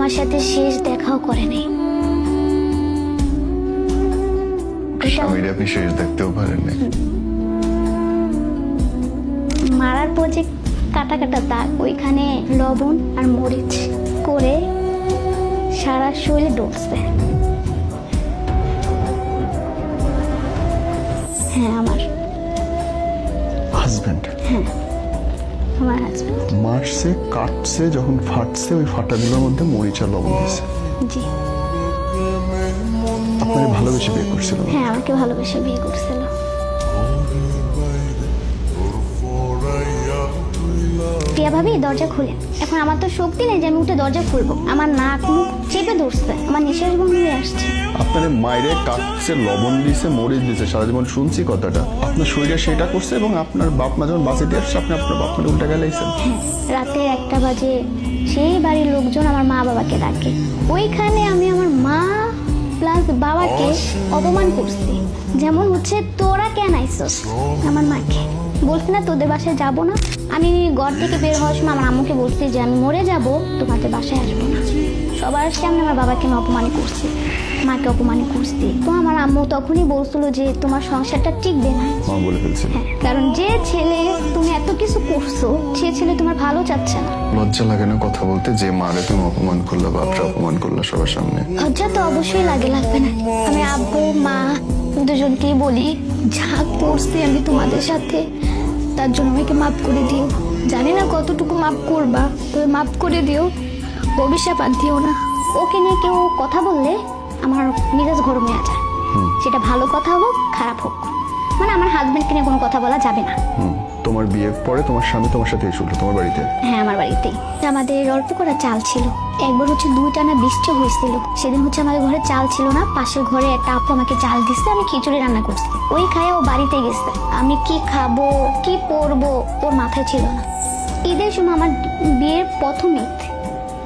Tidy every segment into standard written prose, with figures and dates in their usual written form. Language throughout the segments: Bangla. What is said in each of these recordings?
আমার সাথে শেষ দেখাও করেনি। স্বামীর আপনি শেষ দেখতেও পারেননি। মারার পর যে কাটা কাটা দাগ, ওইখানে লবণ আর মরিচ করে সারা শরীরে ডলছে। হ্যাঁ, আমার হাজবেন্ড? হ্যাঁ, আমার হাজবেন্ড। মারছে, কাটছে, যখন ফাটছে ওই ফাটাগুলোর মধ্যে মরিচ আর লবণ দিয়েছে। জি। আপনাকে ভালোবেসে বিয়ে করছিল? হ্যাঁ, আমাকে ভালোবেসে বিয়ে করছিল। টিয়া ভাবি দরজা খুলে, এখন আমার তো শক্তি নেই যে আমি উঠে দরজা খুলবো। আমার নাক মুখ চেপে ধরছে, আমার নিঃশ্বাস বন্ধ হয়ে আসছে। আপনার মায়েরে কাটছে, লবণ দিয়েছে, মরিচ দিয়েছে, সারা জীবন শুনছি কথাটা। আপনার শরীরে সেটা করছে এবং আপনার বাপ মা যখন বাঁচিয়ে দিয়ে আসছে আপনি আপনার বাপ মাকে উল্টা গেলাইছেন। হ্যাঁ, রাতে 1টা বাজে সেই বাড়ির লোকজন আমার মা বাবাকে ডাকে। ওইখানে আমি আমার মা প্লাস বাবাকে অপমান করছি। যেমন হচ্ছে, তোরা কেন আইসস? আমার মাকে বলছি না তোদের বাসায় যাবো না। আমি ঘর থেকে বের হওয়ার সময় আমার আম্মুকে বলছি যে আমি মরে যাব, তোমাদের বাসায় আসবো না। সবার সামনে আমার বাবাকে আমি অপমান করছি, মাকে অপমান করছি। তো আমার আম্মু তখনই বলছিল যে তোমার সংসারটা টিকবে না। মা বলে ফেলছিল। হ্যাঁ, কারণ যে ছেলে তুমি এত কিছু করছো, সে ছেলে তোমার ভালো চাচ্ছে না। লজ্জা লাগে না কথা বলতে যে মারে তুমি অপমান করলা, বাপরা অপমান করলা সবার সামনে? লজ্জা তো অবশ্যই লাগবে না। আমি আব্বু মা দুজনকেই বলি, যা করছি আমি তোমাদের সাথে, তার জন্য আমাকে মাফ করে দিও। জানি না কতটুকু মাফ করবা, তবে মাফ করে দিও, অভিশাপ আর দিও না। ওকে নিয়ে কেউ কথা বললে আমার মেজাজ গরম হয়ে যায়, সেটা ভালো কথা হোক খারাপ হোক। মানে আমার হাজবেন্ডকে নিয়ে কোনো কথা বলা যাবে না। তোমার বিয়ের পরে তোমার স্বামী তোমার সাথে এসেছিল তোমার বাড়িতে? হ্যাঁ, আমার বাড়িতেই। আমাদের অল্প করা চাল ছিল। একবার হচ্ছে 2 টানা বৃষ্টি হয়েছিল, সেদিন হচ্ছে আমাদের ঘরে চাল ছিল না। পাশের ঘরে একটা আপু আমাকে চাল দিচ্ছে, আমি খিচুড়ি রান্না করছি। ওই খায় ও বাড়িতে গেছে। আমি কি খাবো কি পরবো ওর মাথায় ছিল না। ঈদের সময় আমার বিয়ের প্রথম ঈদ,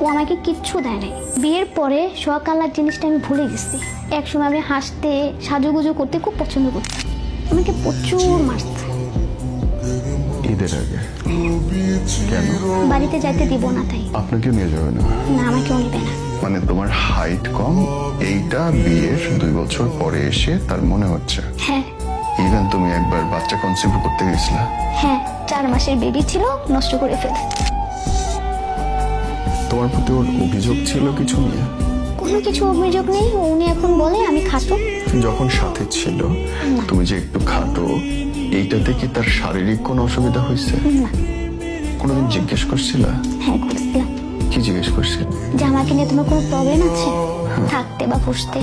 ও আমাকে কিচ্ছু দেয় নাই। বিয়ের পরে সকালার জিনিসটা আমি ভুলে গেছি। একসময় আমি হাসতে সাজুগুজু করতে খুব পছন্দ করতাম, আমাকে প্রচুর মারছে। ঈদের আগে কেন? বাড়িতে যাইতে দিব না তাই। আপনাকেও নিয়ে যাবে না? না, আমাকেও নিবে না। মানে তোমার হাইট কম, এইটা বিয়ের 2 বছর পরে এসে তার মনে হচ্ছে? হ্যাঁ। ইভেন তুমি একবার বাচ্চা কনসিভ করতে গেছিলা? হ্যাঁ, 4 মাসের বেবি ছিল, নষ্ট করে ফেলছে। তোমার প্রতি ওর অভিযোগ ছিল কিছু নিয়ে? কোনো কিছু অভিযোগ নেই। উনি এখন বলে আমি খাটো। যখন সাথে ছিল তুমি যে একটু খাটো, এইটাতে কি তার শারীরিক কোনো অসুবিধা হয়েছে? না। কোনোদিন জিজ্ঞেস করছিল? হ্যাঁ, করছিলাম। কি জিজ্ঞেস করছিল? যে আমাকে নিয়ে তোমার কোনো প্রবলেম আছে থাকতে বা পুষতে?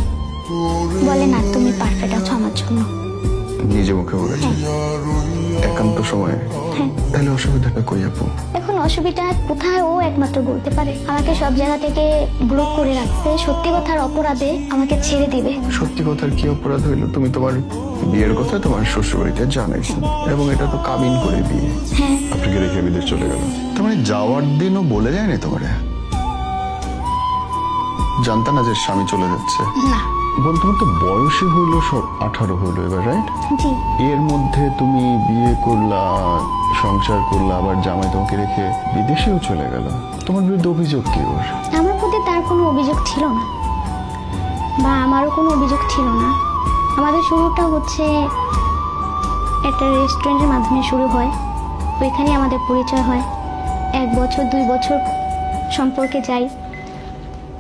বলে না, তুমি পারফেক্ট আছো আমার জন্য। নিজে মুখে বলেছে? একান্ত সময়ে? হ্যাঁ। তাহলে অসুবিধাটা কই আপু? এখন অসুবিধা কোথায় ও একমাত্র বলতে পারে। আমাকে সব জায়গা থেকে ব্লক করে রাখছে। সত্যি কথার অপরাধে আমাকে ছেড়ে দিবে। সত্যি কথার কি অপরাধ হইলো? তুমি তোমার বিয়ের কথা তোমার শ্বশুরবাড়িতে জানাইছো এবং এটা তো কাবিন করে বিয়ে। হ্যাঁ। আপনাকে রেখে বিদেশ চলে গেল। তার মানে যাওয়ার দিনও বলে যায়নি তোমারে? জানতা না যে স্বামী চলে যাচ্ছে? না। বোন, তোমার তো বয়সে হইলো 18 হইলো এবার, রাইট? জি। এর মধ্যে তুমি বিয়ে করলা, সংসার করলা, আবার জামাই তোমাকে রেখে বিদেশেও চলে গেল। তোমার বিরুদ্ধে অভিযোগ কি ওর? আমার প্রতি তার কোনো অভিযোগ ছিল না, বা আমারও কোনো অভিযোগ ছিল না। আমাদের শুরুটা হচ্ছে একটা রেস্টুরেন্টের মাধ্যমে শুরু হয়। ওইখানেই আমাদের পরিচয় হয়। 1 বছর 2 বছর সম্পর্কে যাই।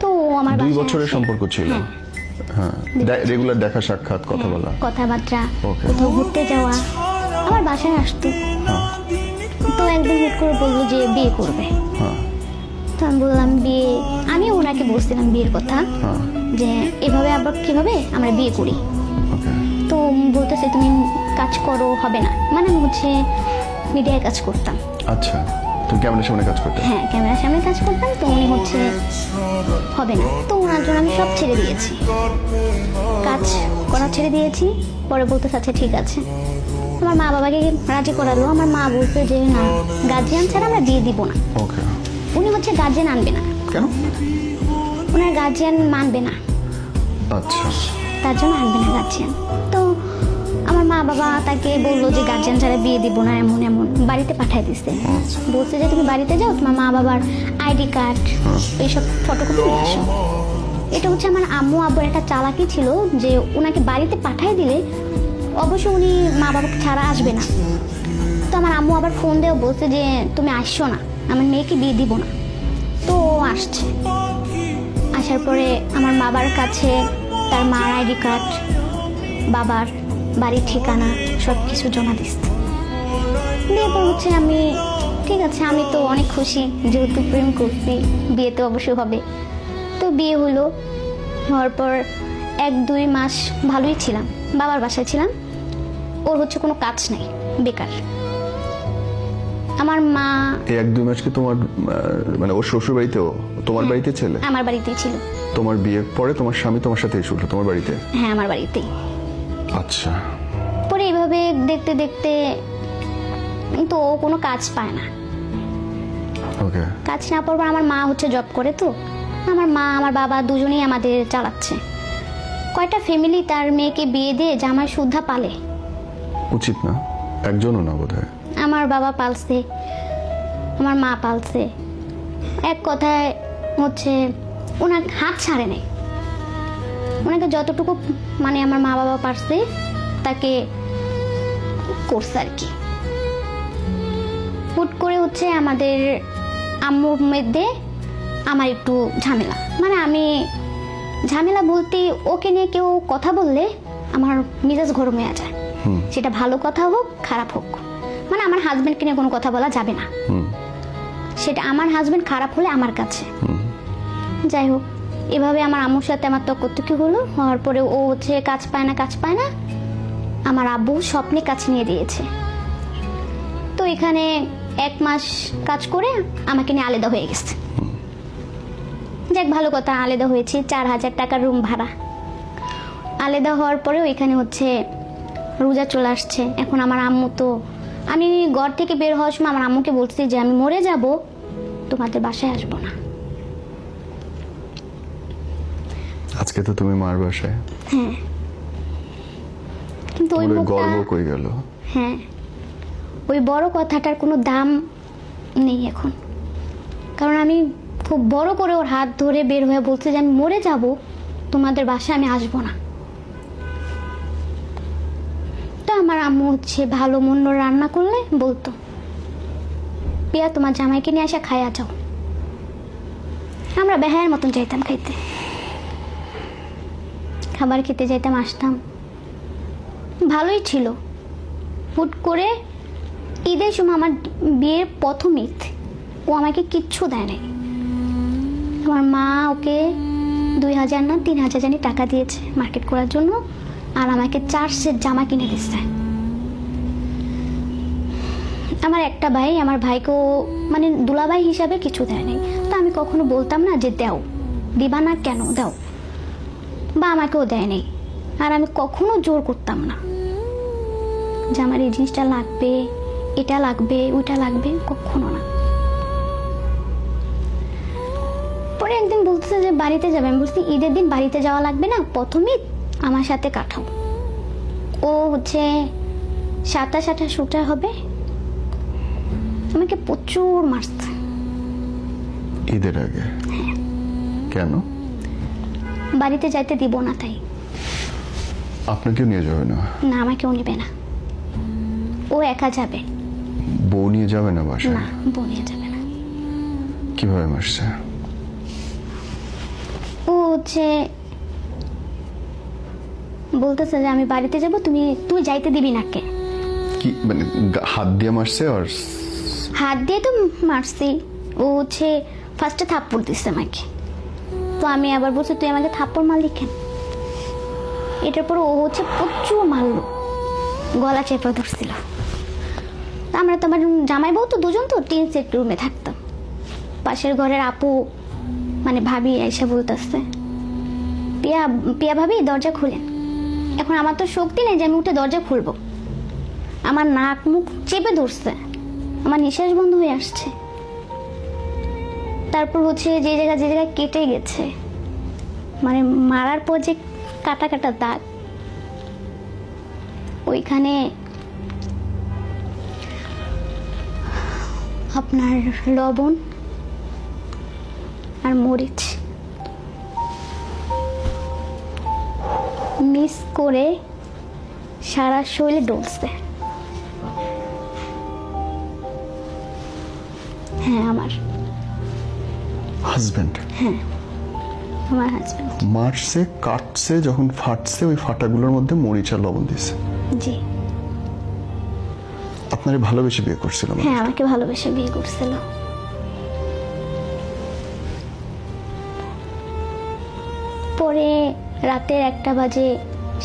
তো ও আমার 2 বাসায় বছরের আসে। সম্পর্ক ছিল? হ্যাঁ, হ্যাঁ, রেগুলার দেখা সাক্ষাৎ, কথা বলা, কথাবার্তা, Okay. কোথাও ঘুরতে যাওয়া, আমার বাসায় আসতো। হ্যাঁ তো একদিন হুট করে বললো যে বিয়ে করবে। হ্যাঁ তো আমি বললাম বিয়ে, আমি ওনাকে বলছিলাম বিয়ের কথা, হ্যাঁ, যে এভাবে আবার কিভাবে আমরা বিয়ে করি। ওকে। তো বলতেছে তুমি কাজ করো, হবে না। মানে আমি হচ্ছে মিডিয়ায় কাজ করতাম। আচ্ছা, তুমি ক্যামেরার সামনে কাজ করতে? হ্যাঁ, ক্যামেরার সামনে কাজ করতাম। তো উনি হচ্ছে হবে না। তো ওনার জন্য আমি সব ছেড়ে দিয়েছি, কাজ করা ছেড়ে দিয়েছি। পরে বলতে চাচ্ছে ঠিক আছে। আমার মা বাবাকে রাজি করালো। আমার মা বলছে যে না, গার্জিয়ান ছাড়া আমরা বিয়ে দিব না। ওকে। উনি হচ্ছে গার্জিয়ান আনবে না। কেন? ওনার গার্জিয়ান মানবে না, আচ্ছা। তার জন্য আনবে না গার্জিয়ান। তো আমার আমার মা বাবা তাকে বললো যে গার্জিয়ান ছাড়া বিয়ে দিব না, এমন এমন বাড়িতে পাঠিয়ে দিচ্ছে। বলছে যে তুমি বাড়িতে যাও, তোমার মা বাবার আইডি কার্ড এইসব ফটোকপি নিয়ে আসো। এটা হচ্ছে আমার আম্মু আব্বুর একটা চালাকি ছিল যে ওনাকে বাড়িতে পাঠিয়ে দিলে অবশ্য উনি মা বাবাকে ছাড়া আসবে না। তো আমার আম্মু আবার ফোন দিয়ে বলছে যে তুমি আসছো না, আমার মেয়েকে বিয়ে দিব না। তো ও আসছে। আসার পরে আমার বাবার কাছে তার মার আইডি কার্ড, বাবার বাড়ির ঠিকানা সব কিছু জমা দিচ্ছে। দিয়ে পর হচ্ছে আমি ঠিক আছে, আমি তো অনেক খুশি, যেহেতু প্রেম করছি বিয়ে তো অবশ্যই হবে। তো বিয়ে হলো, হওয়ার পর 1-2 মাস ভালোই ছিলাম, বাবার বাসায় ছিলাম। ওর হচ্ছে কোনো কাজ নাই, বেকার। আমার মা এই 1-2 মাস কি তোমার মানে ওর শ্বশুর বাড়িতেও তোমার বাড়িতে ছেলে? আমার বাড়িতেই ছিল। তোমার বিয়ের পরে তোমার স্বামী তোমার সাথে এসে উঠলো তোমার বাড়িতে? হ্যাঁ, আমার বাড়িতেই। আচ্ছা। পরে এইভাবে দেখতে দেখতে তো ও কোনো কাজ পায় না। ওকে। কাজ না পাওয়ার পর আমার মা হচ্ছে জব করে, তো আমার মা আমার বাবা দুজনেই আমাদের চালাচ্ছে। কয়টা ফ্যামিলি তার মেয়েকে বিয়ে দিয়ে জামাই সুদ্ধা পালে? উচিত না, একজনও না বোধহয়। আমার বাবা পালছে, আমার মা পালছে। এক কথায় হচ্ছে ওনার হাত ছাড়ে নেই। ওনাকে যতটুকু মানে আমার মা বাবা পারছে তাকে করছে আর কি। হুট করে হচ্ছে আমাদের আম্মুর মধ্যে আমার একটু ঝামেলা, মানে আমি ঝামেলা বলতে ওকে নিয়ে কেউ কথা বললে আমার মেজাজ গরম হয়ে যায়। সেটা ভালো কথা হোক খারাপ হোক, মানে আমার হাজবেন্ডকে নিয়ে কোনো কথা বলা যাবে না। সেটা আমার হাজবেন্ড খারাপ হলে আমার কাছে। যাই হোক, এভাবে আমার আম্মুর সাথে আমার তর্কতর্কি হলো। হওয়ার পরে ও হচ্ছে কাজ পায় না, আমার আব্বু স্বপ্নে কাজ নিয়ে দিয়েছে। তো এখানে 1 মাস কাজ করে আমাকে নিয়ে আলাদা হয়ে গেছে। যাক, ভালো কথা, আলাদা হয়েছে। 4000 টাকার রুম ভাড়া। আলাদা হওয়ার পরেও এখানে হচ্ছে রোজা চলে আসছে। এখন আমার আম্মু তো, আমি ঘর থেকে বের হওয়ার সময় আমার আম্মুকে বলছি যে আমি মরে যাব, তোমাদের বাসায় আসবো না। আজকে তো তুমি মার বাসায়। হ্যাঁ, কিন্তু ওই তোমার মুখটা, গর্ব কই গেল? হ্যাঁ, ওই বড় কথাটার কোনো দাম নেই এখন। কারণ আমি খুব বড় করে ওর হাত ধরে বের হয়ে বলছে যে আমি মরে যাব, তোমাদের বাসায় আমি আসবো না। তো আমার আম্মু হচ্ছে ভালো মন্দ রান্না করলে বলতো, পিয়া তোমার জামাইকে নিয়ে আসা খাইয়া যাও। আমরা বেহায়ের মতন যাইতাম খাইতে, খাবার খেতে যাইতাম, আসতাম, ভালোই ছিল। হুট করে ঈদের সময় আমার বিয়ের প্রথম ঈদ, ও আমাকে কিচ্ছু দেয় নাই। আমার মা ওকে 2000 না 3000 জানি টাকা দিয়েছে মার্কেট করার জন্য, আর আমাকে 4 সেট জামা কিনে দিচ্ছে। আমার একটা ভাই, আমার ভাইকেও মানে দুলাভাই হিসাবে কিছু দেয় নাই। তো আমি কখনো বলতাম না যে দাও, দিবা না কেন, দাও, বা আমাকেও দেয় নাই। আর আমি কখনো জোর করতাম না যে আমার এই জিনিসটা লাগবে, এটা লাগবে, ওইটা লাগবে, কখনো না। পরে একদিন বলতেছে যে বাড়িতে যাবে। আমি বলছি ঈদের দিন বাড়িতে যাওয়া লাগবে না, প্রথম ঈদ আমার সাথে কাটাও। ও হচ্ছে 27-28 হবে, আমাকে প্রচুর মারছে ঈদের আগে। কেন? বাড়িতে যাইতে দিব না তাই। আপনাকেও নিয়ে যাবে না? না, আমাকেও নেবে না, ও একা যাবে। বউ নিয়ে যাবে না বাসায়? না, বউ নিয়ে যাবে না। কিভাবে মারছে? ও হচ্ছে বলতেছে যে আমি বাড়িতে যাব, তুই যাইতে দিবি না। কে কি মানে হাত দিয়ে মারছে? আর হাত দিয়ে তো মারছি। ও হচ্ছে ফার্স্টে থাপ্পড় দিচ্ছে আমাকে। তো আমি আবার বলছি তুই আমাকে থাপ্পড় মারলি কেন? এটার পর ও হচ্ছে প্রচুর মারলো, গলা চেপে ধরছিল। আমরা তো আমার জামাই বউ তো দুজন, তো 3 সেট রুমে থাকতাম। পাশের ঘরের আপু মানে ভাবি এসে বলতেছে, পিয়া পিয়া ভাবি দরজা খুলেন। এখন আমার তো শক্তি নেই যে আমি উঠে দরজা খুলবো। আমার নাক মুখ চেপে ধরছে, আমার নিঃশ্বাস বন্ধ হয়ে আসছে। তারপর হচ্ছে যে জায়গায় কেটে গেছে, মানে মারার পর যে কাটা কাটা দাগ, ওইখানে আপনার লবণ আর মরিচ মিক্স করে সারা শরীরে ডলছে। হ্যাঁ, আমার হাজবেন্ড আমার হাজবেন্ড। মারছে, কাটছে, যখন ফাটছে ওই ফাটাগুলোর মধ্যে মরিচ আর লবণ দিয়েছে। জি, আপনারে ভালোবেসে বিয়ে করছিল? হ্যাঁ, আমাকে ভালোবেসে বিয়ে করছিল। পরে রাতের 1টা বাজে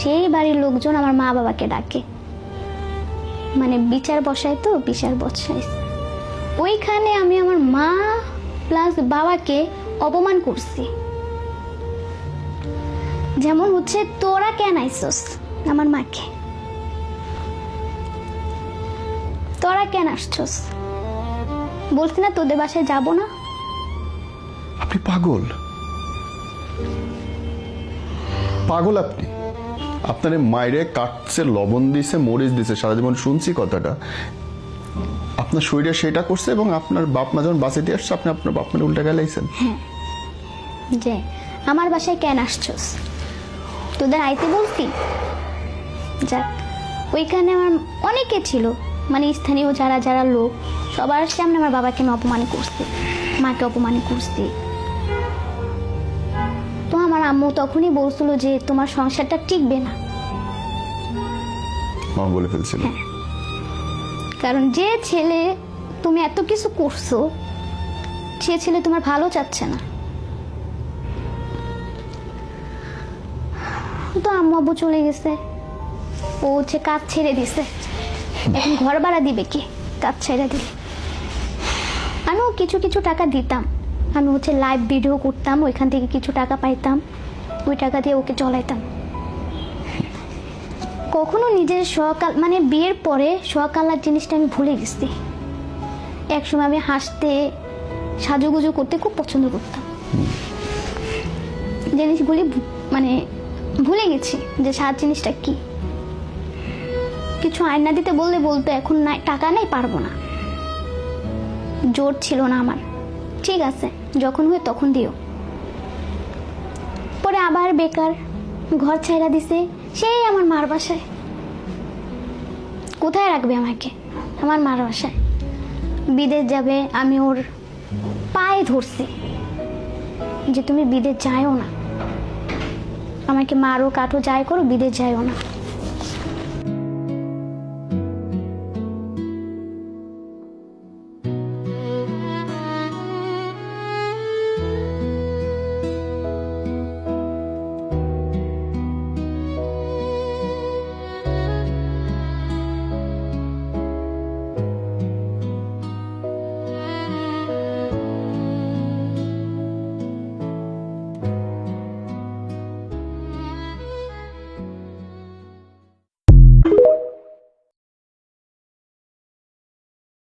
সেই বাড়ির লোকজন আমার মা বাবাকে ডাকে, মানে বিচার বসায়, তো বিচার বসায়। ওইখানে আমি আমার মা প্লাস বাবাকে অপমান করছি। যেমন হচ্ছে, তোরা কেন আইসস আমার মাকে, তোরা কেন আসছস, বলছি না তোদের বাসায় যাব না। আপনি পাগল, পাগল আপনি। আপনার মায়েরে কাটছে, লবণ দিছে, মরিচ দিছে, সারা জীবন শুনছি কথাটা। আপনার শরীরে সেটা করছে এবং আপনার বাপ মা যখন বাঁচাতে আসছে আপনি আপনার বাপ মায়ের উল্টা গেলাইছেন। যে আমার বাসায় কেন আসছস, তোদের আইতে বলছি। যাক, ওইখানে আমার অনেকে ছিল, মানে স্থানীয় যারা যারা লোক, সবার সামনে আমার বাবাকে আমি অপমান করছি, মাকে অপমান করছি। তো আমার আম্মু তখনই বলছিল যে তোমার সংসারটা টিকবে না। মা বলে ফেলছিল। কারণ যে ছেলে তুমি এত কিছু করছো, সে ছেলে তোমার ভালো চাচ্ছে না। তো আম্মু আব্বু চলে গেছে, ও হচ্ছে কাজ ছেড়ে দিছে। এখন ঘর ভাড়া দিবে কি, কাজ ছেড়ে দিলে। আমিও কিছু কিছু টাকা দিতাম, আমি হচ্ছে লাইভ ভিডিও করতাম, ওইখান থেকে কিছু টাকা পাইতাম, ওই টাকা দিয়ে ওকে চলাইতাম। কখনো নিজের সকাল, মানে বিয়ের পরে সকালার জিনিসটা আমি ভুলে গেছি। একসময় আমি হাসতে, সাজুগুজু করতে খুব পছন্দ করতাম। জিনিসগুলি মানে ভুলে গেছি যে সাজ জিনিসটা কি। কিছু আয়না দিতে বললে বলতো এখন নাই, টাকা নেই, পারবো না। জোর ছিল না আমার। ঠিক আছে, যখন হয় তখন দিও। পরে আবার বেকার, ঘর ছাইরা দিছে, সেই আমার মার বাসায়। কোথায় রাখবে আমাকে? আমার মার বাসায়। বিদেশ যাবে, আমি ওর পায়ে ধরছি যে তুমি বিদেশ যাইও না, আমাকে মারো কাটো যাই করো, বিদেশ যাইও না।